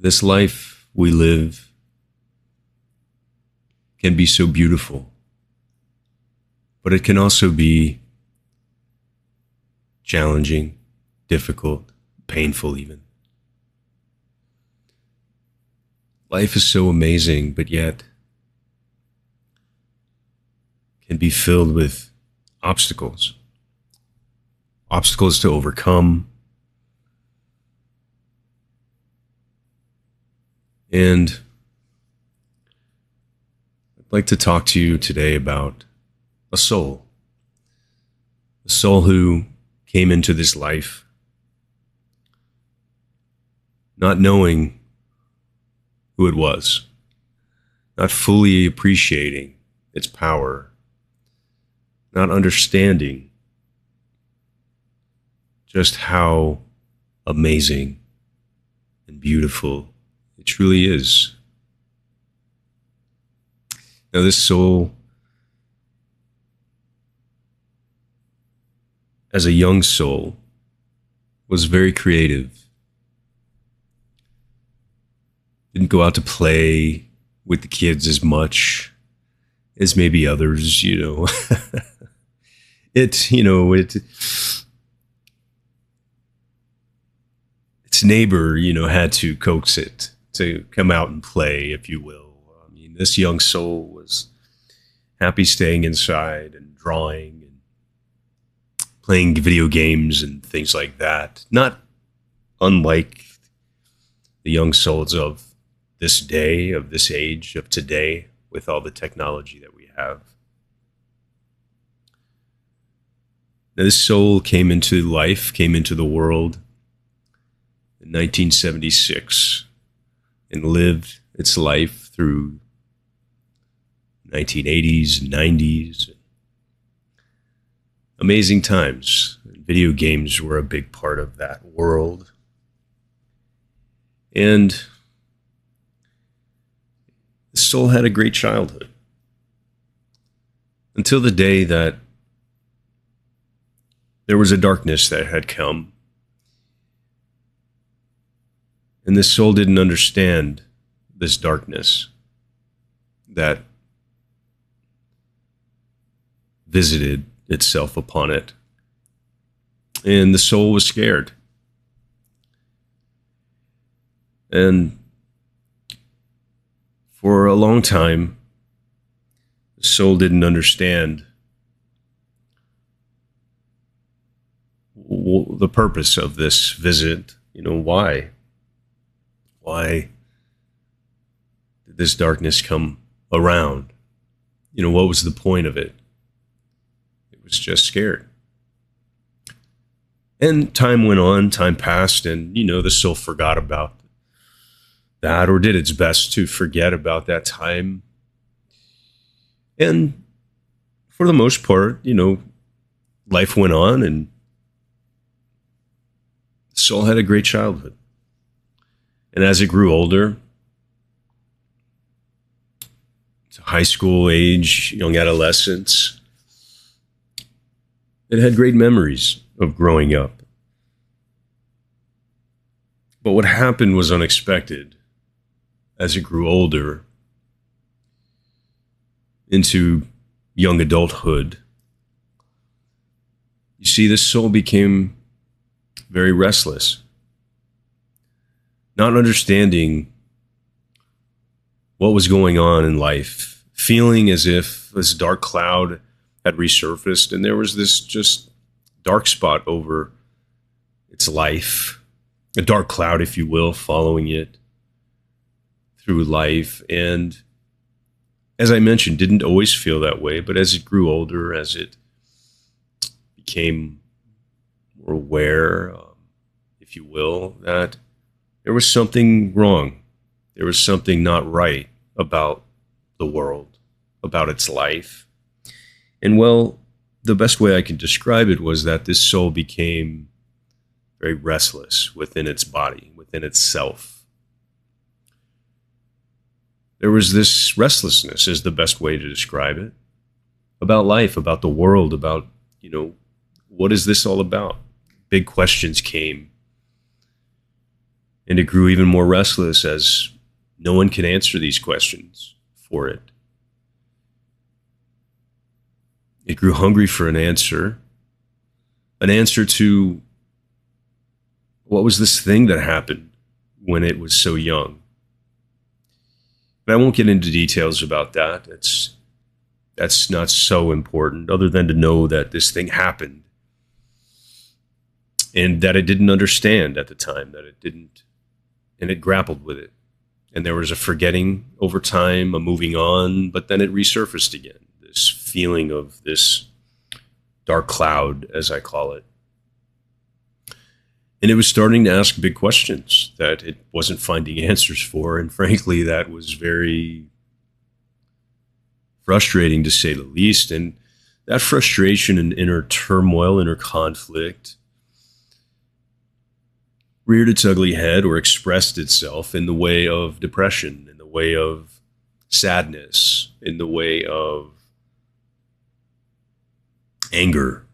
This life we live can be so beautiful, but it can also be challenging, difficult, painful even. Life is so amazing, but yet can be filled with obstacles. Obstacles to overcome. And I'd like to talk to you today about a soul. A soul who came into this life not knowing who it was, not fully appreciating its power, not understanding just how amazing and beautiful it truly is. Now, this soul, as a young soul, was very creative. Didn't go out to play with the kids as much as maybe others, its neighbor, had to coax it to come out and play, if you will. I mean, this young soul was happy staying inside and drawing and playing video games and things like that. Not unlike the young souls of this day, of this age, of today, with all the technology that we have. Now, this soul came into life, came into the world in 1976 and lived its life through 1980s and 90s. Amazing times. Video games were a big part of that world. And the soul had a great childhood until the day that there was a darkness that had come. And this soul didn't understand this darkness that visited itself upon it. And the soul was scared. And for a long time, the soul didn't understand the purpose of this visit. Why? Why did this darkness come around? What was the point of it? It was just scared. And time went on, time passed, and, the soul forgot about that, or did its best to forget about that time. And for the most part, life went on, and the soul had a great childhood. And as it grew older, to high school age, young adolescence, it had great memories of growing up. But what happened was unexpected. As it grew older into young adulthood, you see, this soul became very restless, not understanding what was going on in life, feeling as if this dark cloud had resurfaced and there was this just dark spot over its life, a dark cloud, if you will, following it through life. And as I mentioned, didn't always feel that way, but as it grew older, as it became more aware, if you will, that there was something wrong. There was something not right about the world, about its life. And well, the best way I can describe it was that this soul became very restless within its body, within itself. There was this restlessness, is the best way to describe it, about life, about the world, about, what is this all about? Big questions came. And it grew even more restless as no one could answer these questions for it. It grew hungry for an answer to what was this thing that happened when it was so young. And I won't get into details about that. That's not so important, other than to know that this thing happened and that it didn't understand at the time, that it didn't, and it grappled with it. And there was a forgetting over time, a moving on, but then it resurfaced again, this feeling of this dark cloud, as I call it. And it was starting to ask big questions that it wasn't finding answers for. And frankly, that was very frustrating, to say the least. And that frustration and inner turmoil, inner conflict, reared its ugly head or expressed itself in the way of depression, in the way of sadness, in the way of anger,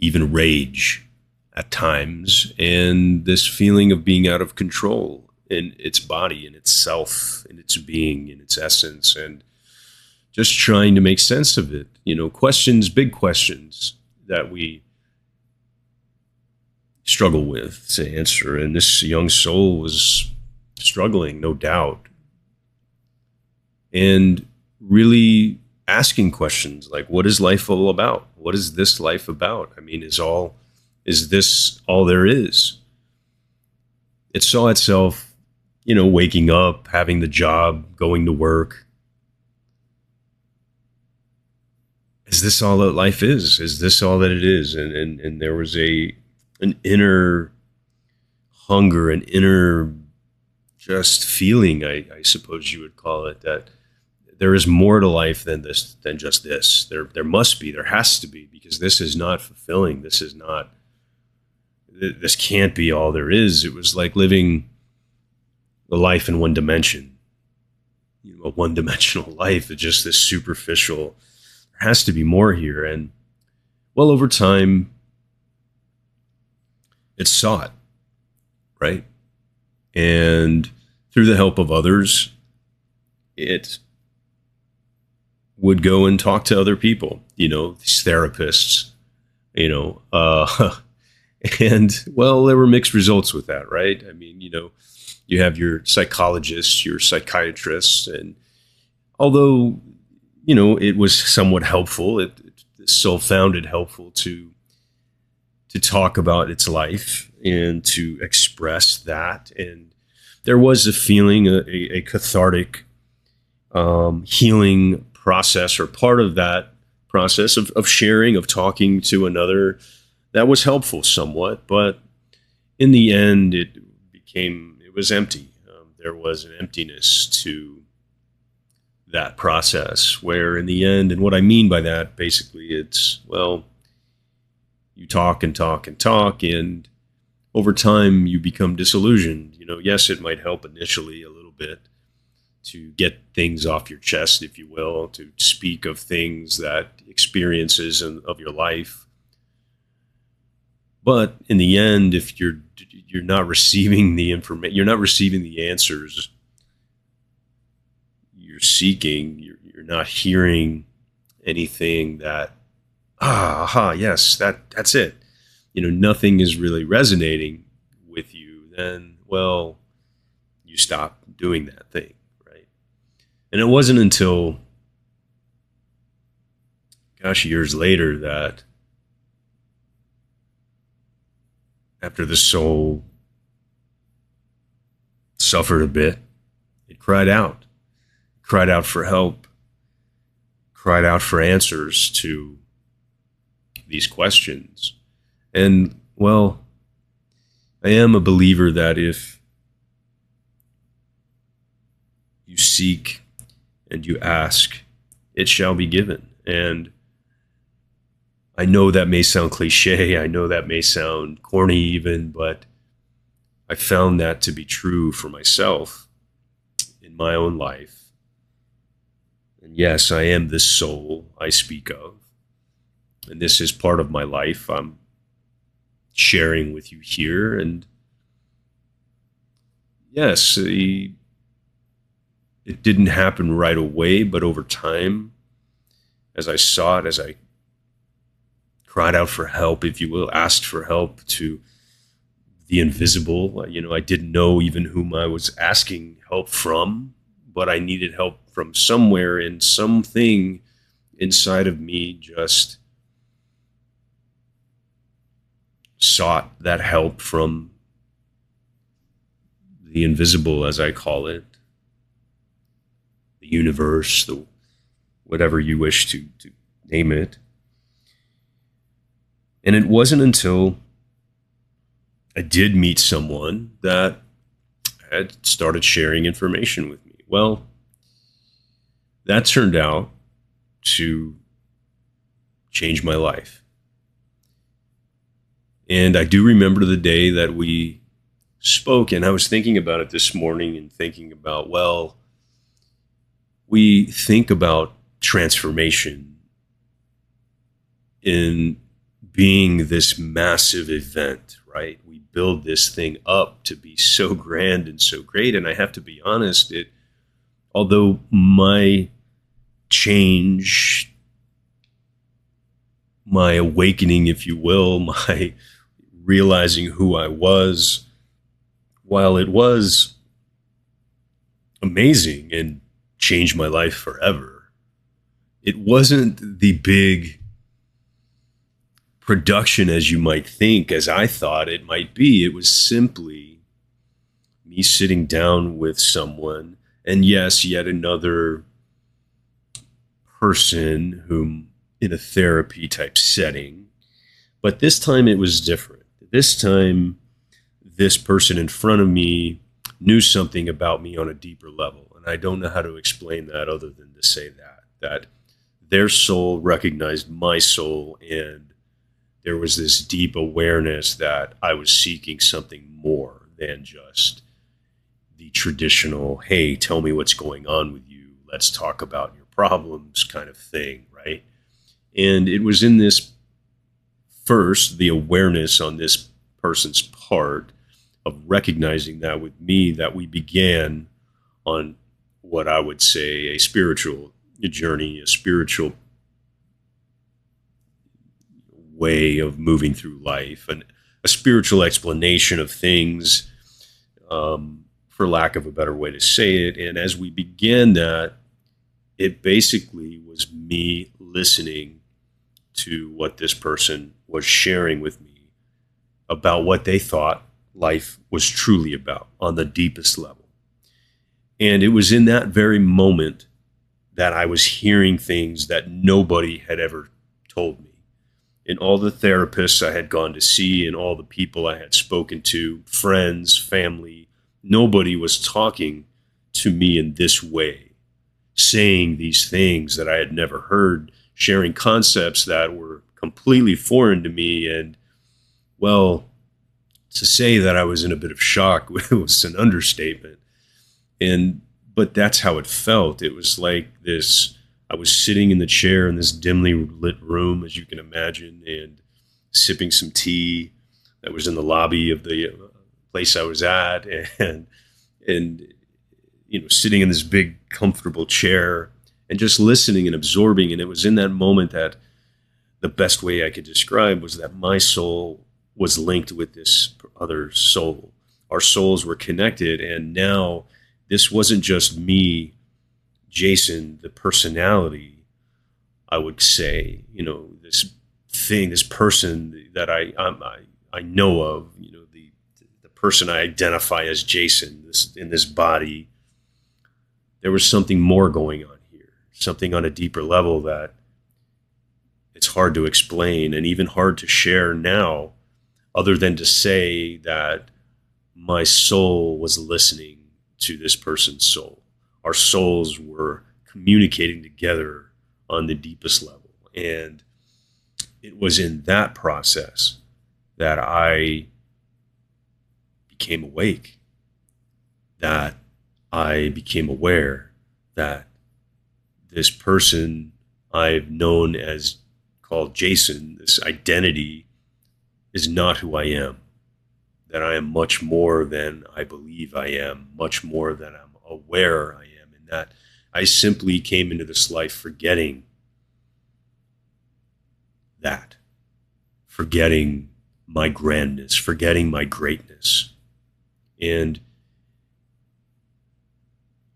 even rage at times, and this feeling of being out of control in its body, in itself, in its being, in its essence, and just trying to make sense of it. Questions, big questions that we struggle with to answer. And this young soul was struggling, no doubt, and really asking questions like, what is life all about? What is this life about? I mean, is this all there is? It saw itself, waking up, having the job, going to work. Is this all that life is? Is this all that it is? And there was an inner hunger, an inner just feeling, I suppose you would call it, that there is more to life than just this. There must be, there has to be, because this is not fulfilling. This can't be all there is. It was like living a life in one dimension, a one-dimensional life. It's just this superficial. There has to be more here. And well, over time, it saw it, right? And through the help of others, it would go and talk to other people, these therapists, and well, there were mixed results with that, right? I mean, you have your psychologists, your psychiatrists, and although, it was somewhat helpful, it still found it helpful to talk about its life and to express that. And there was a feeling, a cathartic healing process, or part of that process of sharing, of talking to another, that was helpful somewhat. But in the end, it was empty. There was an emptiness to that process, where in the end, and what I mean by that, basically, it's, well, you talk and talk and talk, and over time you become disillusioned. Yes, it might help initially a little bit to get things off your chest, if you will, to speak of things, that experiences of your life. But in the end, if you're not receiving the information, you're not receiving the answers you're seeking, you're not hearing anything that, yes, that's it. Nothing is really resonating with you, then, well, you stop doing that thing, right? And it wasn't until, years later, that after the soul suffered a bit, it cried out for help, cried out for answers to these questions. And, well, I am a believer that if you seek and you ask, it shall be given. And I know that may sound cliche, I know that may sound corny even, but I found that to be true for myself in my own life. And yes, I am this soul I speak of, and this is part of my life I'm sharing with you here. And yes, it didn't happen right away, but over time, as I saw it, as I cried out for help, if you will, asked for help to the invisible, I didn't know even whom I was asking help from, but I needed help from somewhere, and something inside of me just sought that help from the invisible, as I call it, the universe, the whatever you wish to name it. And it wasn't until I did meet someone that had started sharing information with me. Well, that turned out to change my life. And I do remember the day that we spoke, and I was thinking about it this morning and thinking about, well, we think about transformation in being this massive event, right? We build this thing up to be so grand and so great. And I have to be honest, although my change, my awakening, if you will, my realizing who I was, while it was amazing and changed my life forever, it wasn't the big production as you might think, as I thought it might be. It was simply me sitting down with someone, and yes, yet another person whom in a therapy type setting, but this time it was different. This time, this person in front of me knew something about me on a deeper level, and I don't know how to explain that other than to say that their soul recognized my soul, and there was this deep awareness that I was seeking something more than just the traditional, hey, tell me what's going on with you, let's talk about your problems kind of thing, right? And it was in this first, the awareness on this person's part of recognizing that with me, that we began on what I would say a spiritual journey, a spiritual way of moving through life, and a spiritual explanation of things, for lack of a better way to say it. And as we began that, it basically was me listening to what this person was sharing with me about what they thought life was truly about on the deepest level. And it was in that very moment that I was hearing things that nobody had ever told me. And all the therapists I had gone to see and all the people I had spoken to, friends, family, nobody was talking to me in this way, saying these things that I had never heard, sharing concepts that were completely foreign to me. And, well, to say that I was in a bit of shock was an understatement. But that's how it felt. It was like this. I was sitting in the chair in this dimly lit room, as you can imagine, and sipping some tea that was in the lobby of the place I was at, and sitting in this big comfortable chair and just listening and absorbing. And it was in that moment that the best way I could describe was that my soul was linked with this other soul. Our souls were connected, and now this wasn't just me, Jason, the personality, I would say, this thing, this person that I know of, the person I identify as Jason, in this body. There was something more going on here, something on a deeper level that it's hard to explain and even hard to share now, other than to say that my soul was listening to this person's soul. Our souls were communicating together on the deepest level. And it was in that process that I became awake, that I became aware that this person I've known as called Jason, this identity, is not who I am. that I am much more than I believe I am, much more than I'm aware I am, and that I simply came into this life forgetting that, forgetting my grandness, forgetting my greatness. And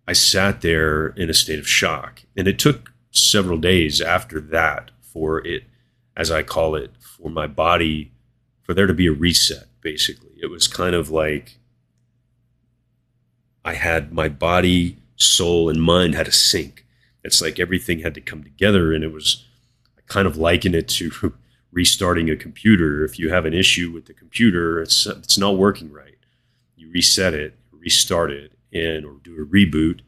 I sat there in a state of shock. And it took several days after that for it, as I call it, for my body, for there to be a reset, basically. It was kind of like I had my body, soul, and mind had to sync. It's like everything had to come together. And it was, I kind of liken it to restarting a computer. If you have an issue with the computer, it's not working right. You reset it, restart it, or do a reboot,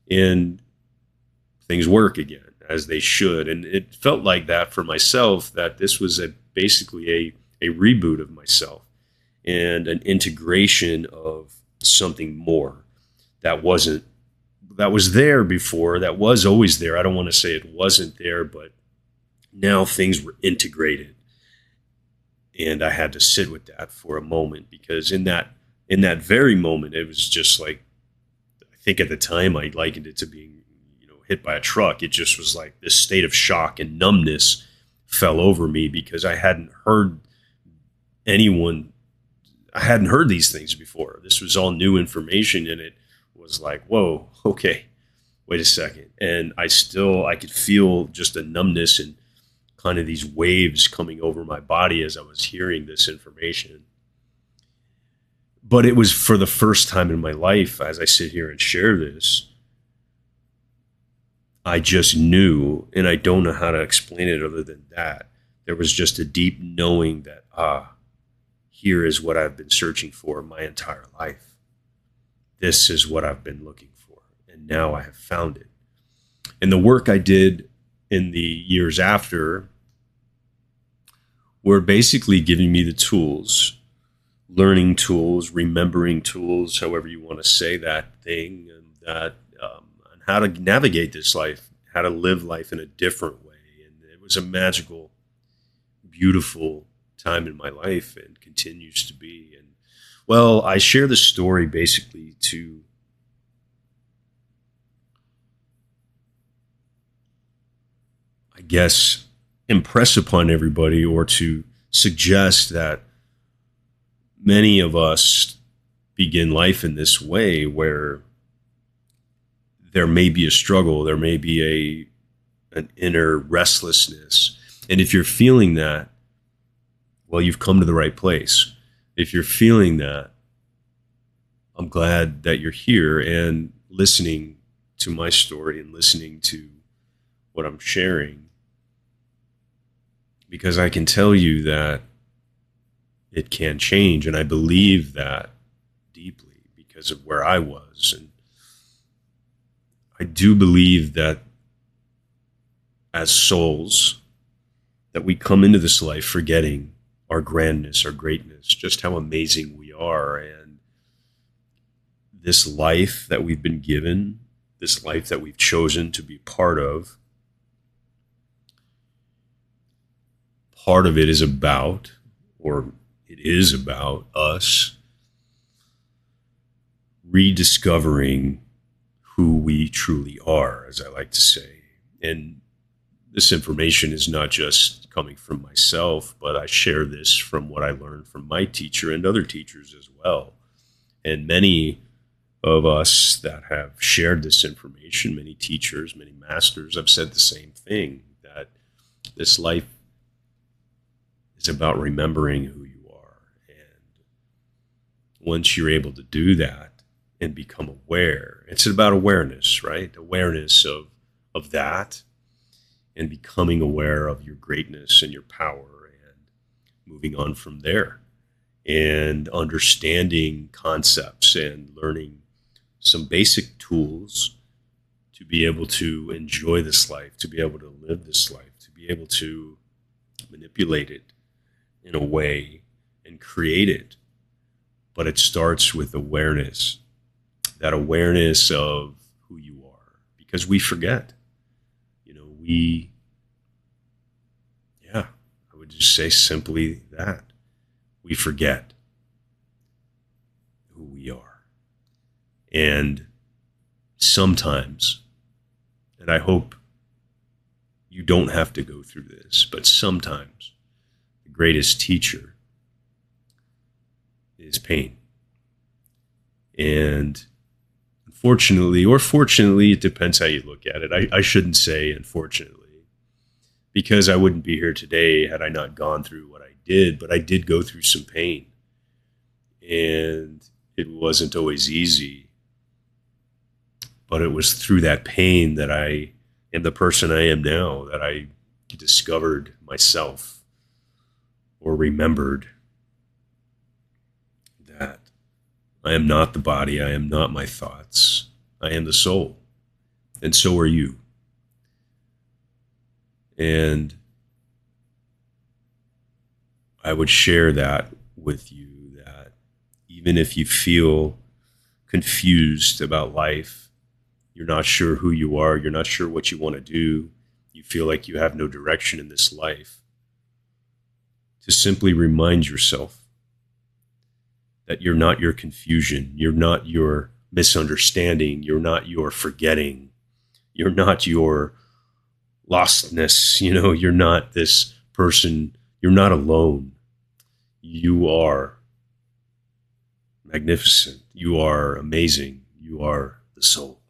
and things work again as they should. And it felt like that for myself, that this was basically a reboot of myself and an integration of something more that was there before, that was always there. I don't want to say it wasn't there, but now things were integrated. And I had to sit with that for a moment, because in that very moment, it was just like, I think at the time I likened it to being, hit by a truck. It just was like this state of shock and numbness fell over me, because I hadn't heard these things before. This was all new information, and it was like, whoa, okay, wait a second. And I could feel just a numbness and kind of these waves coming over my body as I was hearing this information. But it was for the first time in my life, as I sit here and share this, I just knew, and I don't know how to explain it other than that. There was just a deep knowing that, here is what I've been searching for my entire life. This is what I've been looking for, and now I have found it. And the work I did in the years after were basically giving me the tools, learning tools, remembering tools, however you want to say that thing, and that and how to navigate this life, how to live life in a different way. And it was a magical, beautiful time in my life, and continues to be. And well, I share this story basically to I guess impress upon everybody, or to suggest that many of us begin life in this way, where there may be a struggle, there may be an inner restlessness. And if you're feeling that, well, you've come to the right place. If you're feeling that, I'm glad that you're here and listening to my story and listening to what I'm sharing, because I can tell you that it can change. And I believe that deeply because of where I was. And I do believe that as souls, that we come into this life forgetting our grandness, our greatness, just how amazing we are. And this life that we've been given, this life that we've chosen to be part of it is about, or it is about us rediscovering who we truly are, as I like to say. And this information is not just coming from myself, but I share this from what I learned from my teacher and other teachers as well. And many of us that have shared this information, many teachers, many masters, have said the same thing, that this life is about remembering who you are. And once you're able to do that and become aware, it's about awareness, right? Awareness of that, and becoming aware of your greatness and your power, and moving on from there, and understanding concepts and learning some basic tools to be able to enjoy this life, to be able to live this life, to be able to manipulate it in a way and create it. But it starts with awareness, that awareness of who you are, because we forget. I would just say simply that we forget. And sometimes, and I hope you don't have to go through this, but sometimes the greatest teacher is pain. And unfortunately, or fortunately, it depends how you look at it. I shouldn't say unfortunately, because I wouldn't be here today had I not gone through what I did, but I did go through some pain. And it wasn't always easy, but it was through that pain that I am the person I am now, that I discovered myself or remembered that I am not the body, I am not my thoughts, I am the soul, and so are you. And I would share that with you, that even if you feel confused about life, you're not sure who you are, you're not sure what you want to do, you feel like you have no direction in this life, to simply remind yourself that you're not your confusion, you're not your misunderstanding, you're not your forgetting, you're not your lostness, you're not this person, you're not alone. You are magnificent, you are amazing, you are the soul.